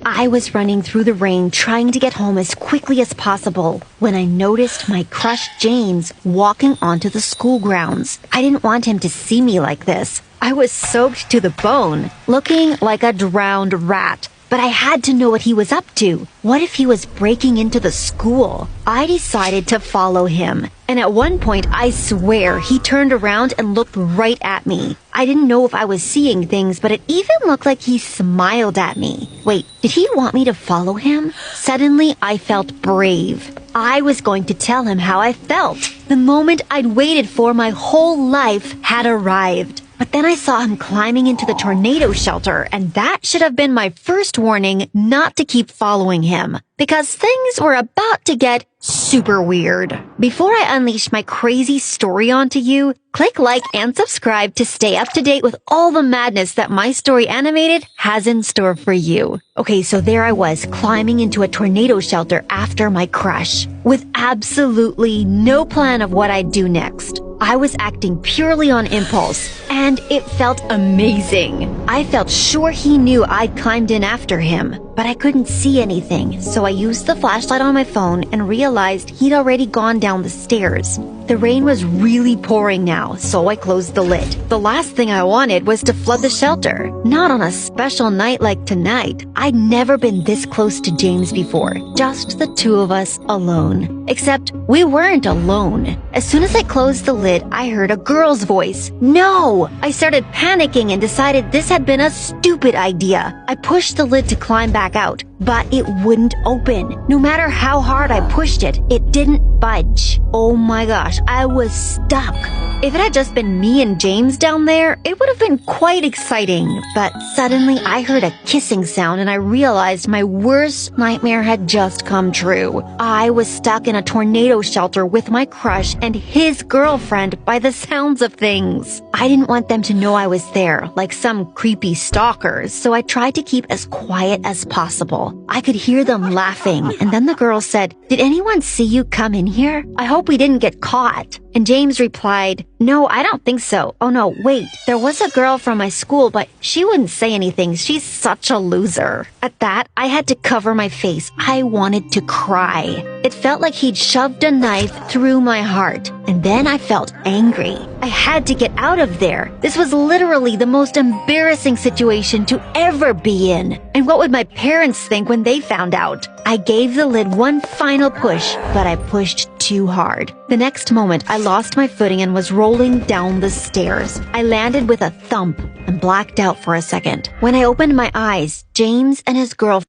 I was running through the rain trying to get home as quickly as possible when I noticed my crush James walking onto the school grounds. I didn't want him to see me like this. I was soaked to the bone, looking like a drowned rat. But I had to know what he was up to. What if he was breaking into the school? I decided to follow him. And at one point, I swear, he turned around and looked right at me. I didn't know if I was seeing things, but it even looked like he smiled at me. Wait, did he want me to follow him? Suddenly, I felt brave. I was going to tell him how I felt. The moment I'd waited for my whole life had arrived. But then I saw him climbing into the tornado shelter, and that should have been my first warning not to keep following him, because things were about to get super weird. Before I unleash my crazy story onto you, click like and subscribe to stay up to date with all the madness that My Story Animated has in store for you. Okay, so there I was, climbing into a tornado shelter after my crush, with absolutely no plan of what I'd do next. I was acting purely on impulse, and it felt amazing. I felt sure he knew I'd climbed in after him, but I couldn't see anything, so I used the flashlight on my phone and realized he'd already gone down the stairs. The rain was really pouring now, so I closed the lid. The last thing I wanted was to flood the shelter. Not on a special night like tonight. I'd never been this close to James before, just the two of us alone. Except we weren't alone. As soon as I closed the lid, I heard a girl's voice. No! I started panicking and decided this had been a stupid idea. I pushed the lid to climb back out, but it wouldn't open. No matter how hard I pushed it, it didn't budge. Oh my gosh, I was stuck. If it had just been me and James down there, it would have been quite exciting. But suddenly I heard a kissing sound and I realized my worst nightmare had just come true. I was stuck in a tornado shelter with my crush and his girlfriend by the sounds of things. I didn't want them to know I was there, like some creepy stalkers, so I tried to keep as quiet as possible. I could hear them laughing, and then the girl said, "Did anyone see you come in here? I hope we didn't get caught." And James replied, "No, I don't think so. Oh no, wait, there was a girl from my school, but she wouldn't say anything. She's such a loser." At that, I had to cover my face. I wanted to cry. It felt like he'd shoved a knife through my heart. And then I felt angry. I had to get out of there. This was literally the most embarrassing situation to ever be in. And what would my parents think when they found out? I gave the lid one final push, but I pushed too hard. The next moment, I lost my footing and was rolling down the stairs. I landed with a thump and blacked out for a second. When I opened my eyes, James and his girlfriend